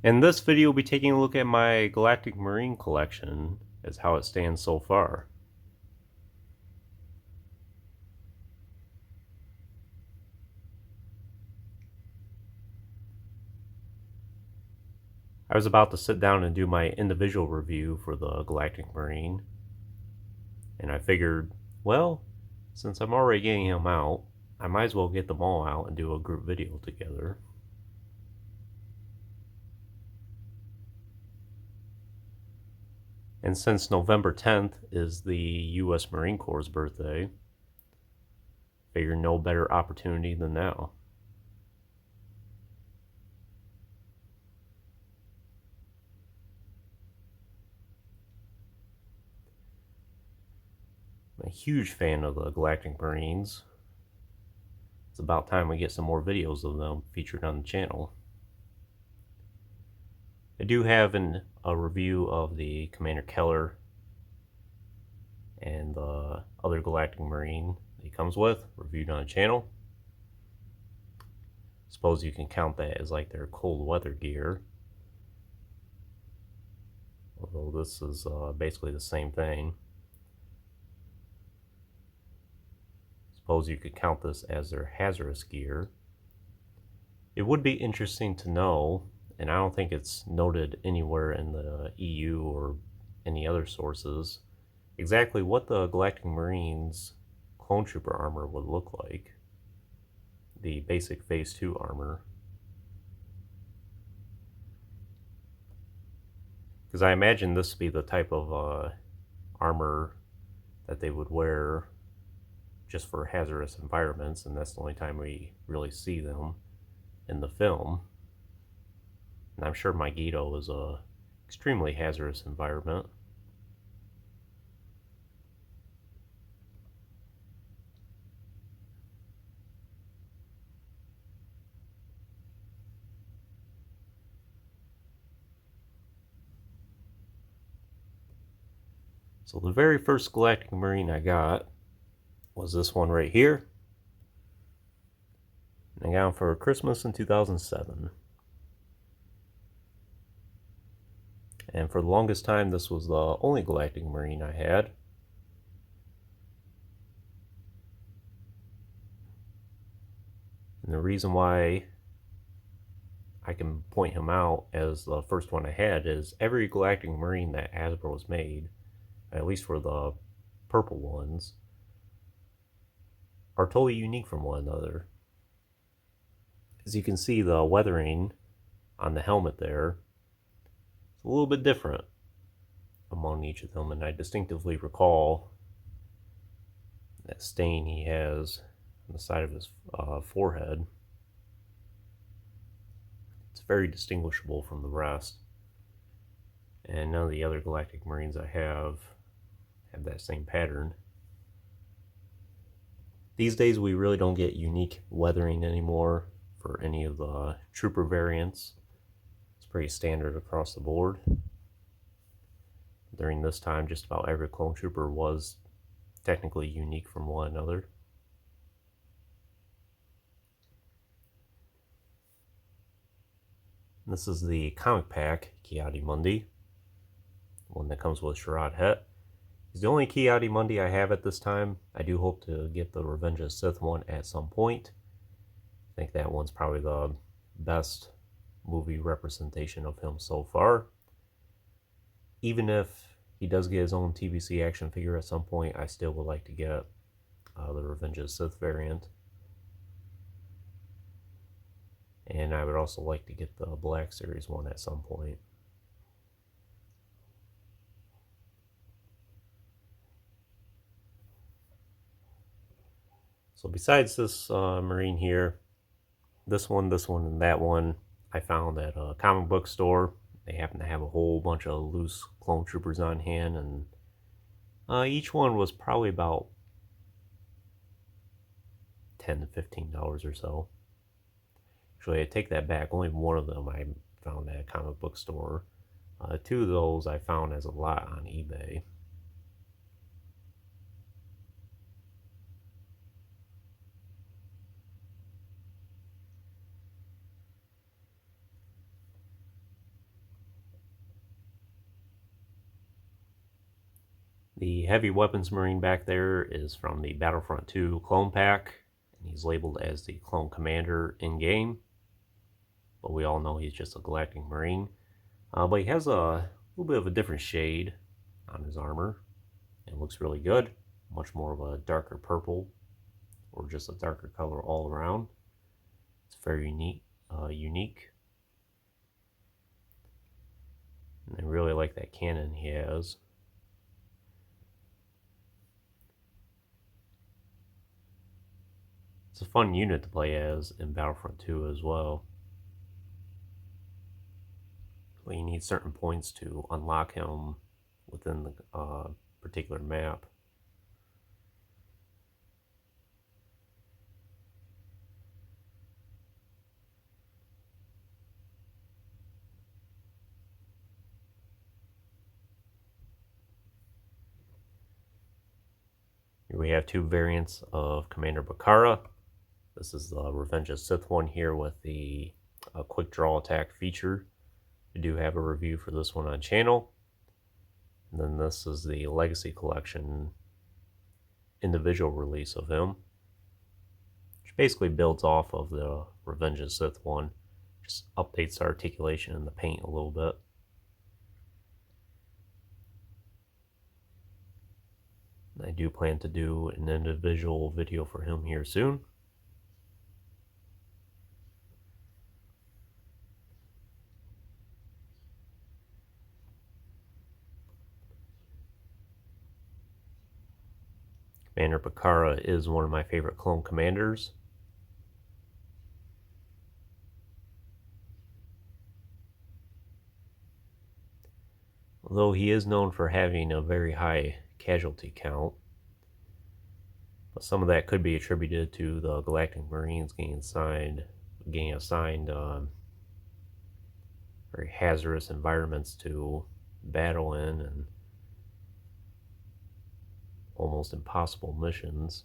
In this video, we'll be taking a look at my Galactic Marine collection as how it stands so far. I was about to sit down and do my individual review for the Galactic Marine, and I figured, well, since I'm already getting them out, I might as well get them all out and do a group video together. And since November 10th is the U.S. Marine Corps' birthday, figure no better opportunity than now. I'm a huge fan of the Galactic Marines. It's about time we get some more videos of them featured on the channel. I do have a review of the Commander Keller and the other Galactic Marine that he comes with, reviewed on the channel. Suppose you can count that as like their cold weather gear. Although this is basically the same thing. Suppose you could count this as their hazardous gear. It would be interesting to know, and I don't think it's noted anywhere in the EU or any other sources, exactly what the Galactic Marines clone trooper armor would look like. The basic Phase 2 armor. Because I imagine this to be the type of armor that they would wear just for hazardous environments, and that's the only time we really see them in the film. And I'm sure Megiddo is a extremely hazardous environment. So the very first Galactic Marine I got was this one right here. And I got him for Christmas in 2007. And for the longest time, this was the only Galactic Marine I had. And the reason why I can point him out as the first one I had is every Galactic Marine that Hasbro has made, at least for the purple ones, are totally unique from one another. As you can see, the weathering on the helmet there is a little bit different among each of them, and I distinctively recall that stain he has on the side of his forehead. It's very distinguishable from the rest, and none of the other Galactic Marines I have that same pattern. These days we really don't get unique weathering anymore for any of the trooper variants. It's pretty standard across the board. During this time, just about every clone trooper was technically unique from one another. This is the comic pack Ki-Adi-Mundi, one that comes with Sharad Het. He's the only Ki-Adi-Mundi I have at this time. I do hope to get the Revenge of the Sith one at some point. I think that one's probably the best movie representation of him so far. Even if he does get his own TVC action figure at some point, I still would like to get the Revenge of the Sith variant. And I would also like to get the Black Series one at some point. So besides this Marine here, this one, and that one, I found at a comic book store. They happen to have a whole bunch of loose clone troopers on hand, and each one was probably about $10 to $15 or so. Actually, I take that back. Only one of them I found at a comic book store. Two of those I found as a lot on eBay. The Heavy Weapons Marine back there is from the Battlefront 2 clone pack, and he's labeled as the clone commander in-game, but we all know he's just a Galactic Marine. But he has a little bit of a different shade on his armor. It looks really good, much more of a darker purple, or just a darker color all around. It's very unique. And I really like that cannon he has. It's a fun unit to play as in Battlefront 2 as well. But you need certain points to unlock him within the particular map. Here we have two variants of Commander Bakara. This is the Revenge of Sith one here with the quick draw attack feature. We do have a review for this one on channel. And then this is the Legacy Collection individual release of him, which basically builds off of the Revenge of Sith one. Just updates the articulation and the paint a little bit. I do plan to do an individual video for him here soon. Commander Bakara is one of my favorite clone commanders. Although he is known for having a very high casualty count, but some of that could be attributed to the Galactic Marines getting assigned very hazardous environments to battle in and almost impossible missions.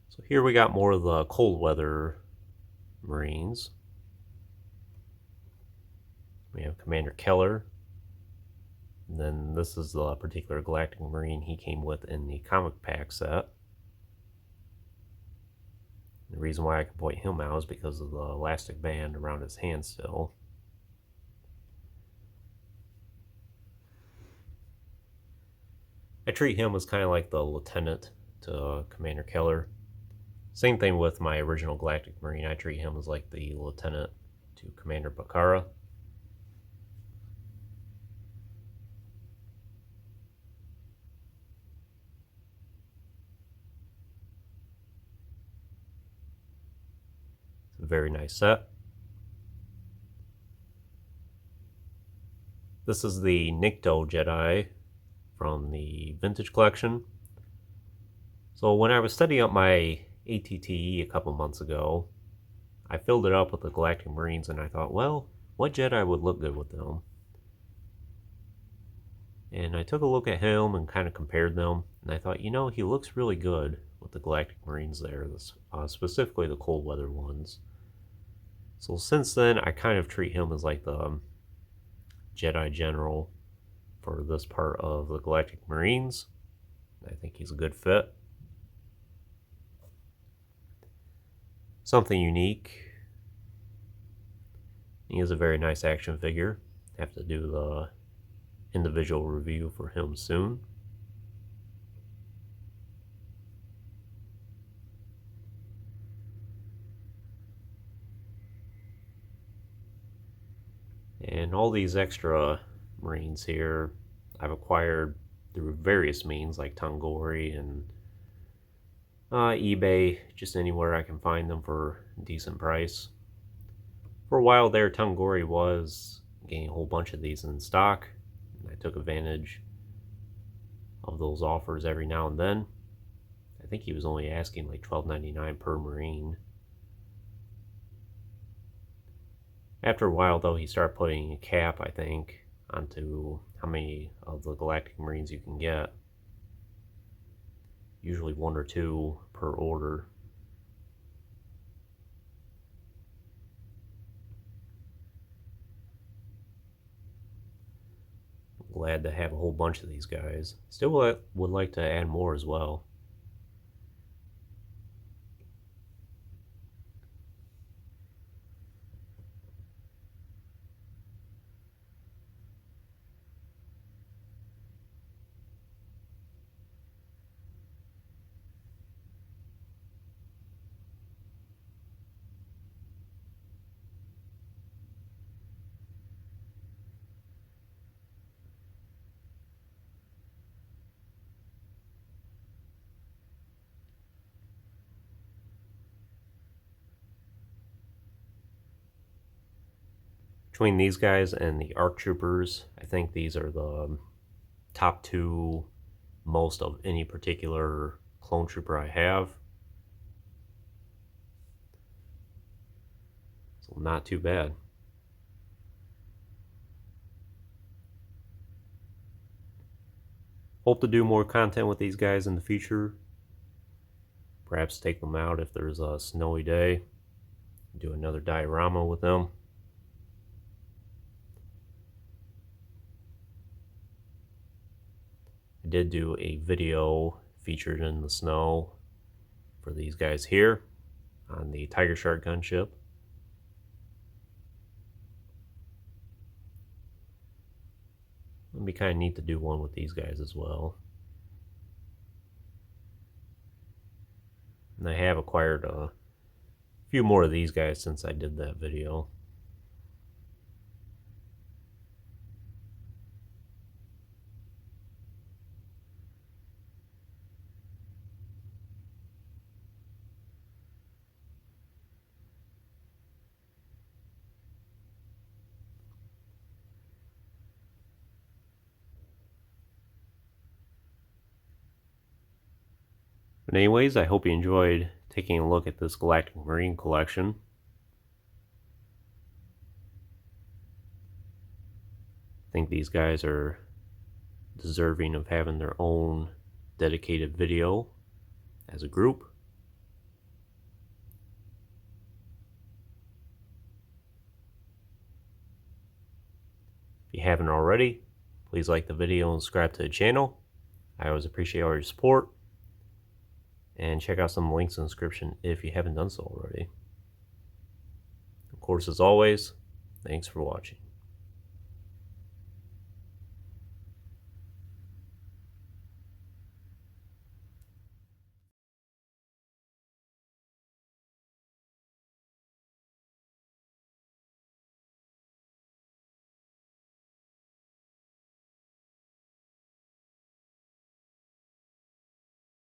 So here we got more of the cold weather Marines. We have Commander Keller. And then this is the particular Galactic Marine he came with in the comic pack set. The reason why I can point him out is because of the elastic band around his hand still. I treat him as kind of like the lieutenant to Commander Keller. Same thing with my original Galactic Marine. I treat him as like the lieutenant to Commander Bakara. It's a very nice set. This is the Nikto Jedi from the Vintage Collection. So when I was studying up my ATTE a couple months ago, I filled it up with the Galactic Marines and I thought, well, what Jedi would look good with them? And I took a look at him and kind of compared them, and I thought, you know, he looks really good with the Galactic Marines there, specifically the cold weather ones. So since then, I kind of treat him as like the Jedi General for this part of the Galactic Marines. I think he's a good fit. Something unique. He is a very nice action figure. Have to do the individual review for him soon. And all these extra Marines here I've acquired through various means like Tongori and eBay, just anywhere I can find them for a decent price. For a while there, Tongori was getting a whole bunch of these in stock, and I took advantage of those offers every now and then. I think he was only asking like $12.99 per Marine. After a while though, he started putting a cap, I think, onto how many of the Galactic Marines you can get. Usually 1 or 2 per order. glad to have a whole bunch of these guys. Still would like to add more as well. Between these guys and the ARC Troopers, I think these are the top two most of any particular clone trooper I have. So not too bad. Hope to do more content with these guys in the future. Perhaps take them out if there's a snowy day. Do another diorama with them. I did do a video featured in the snow for these guys here on the Tiger Shark gunship. It'd be kind of neat to do one with these guys as well. And I have acquired a few more of these guys since I did that video. But anyways, I hope you enjoyed taking a look at this Galactic Marine collection. I think these guys are deserving of having their own dedicated video as a group. If you haven't already, please like the video and subscribe to the channel. I always appreciate all your support. And check out some links in the description if you haven't done so already. Of course, as always, thanks for watching.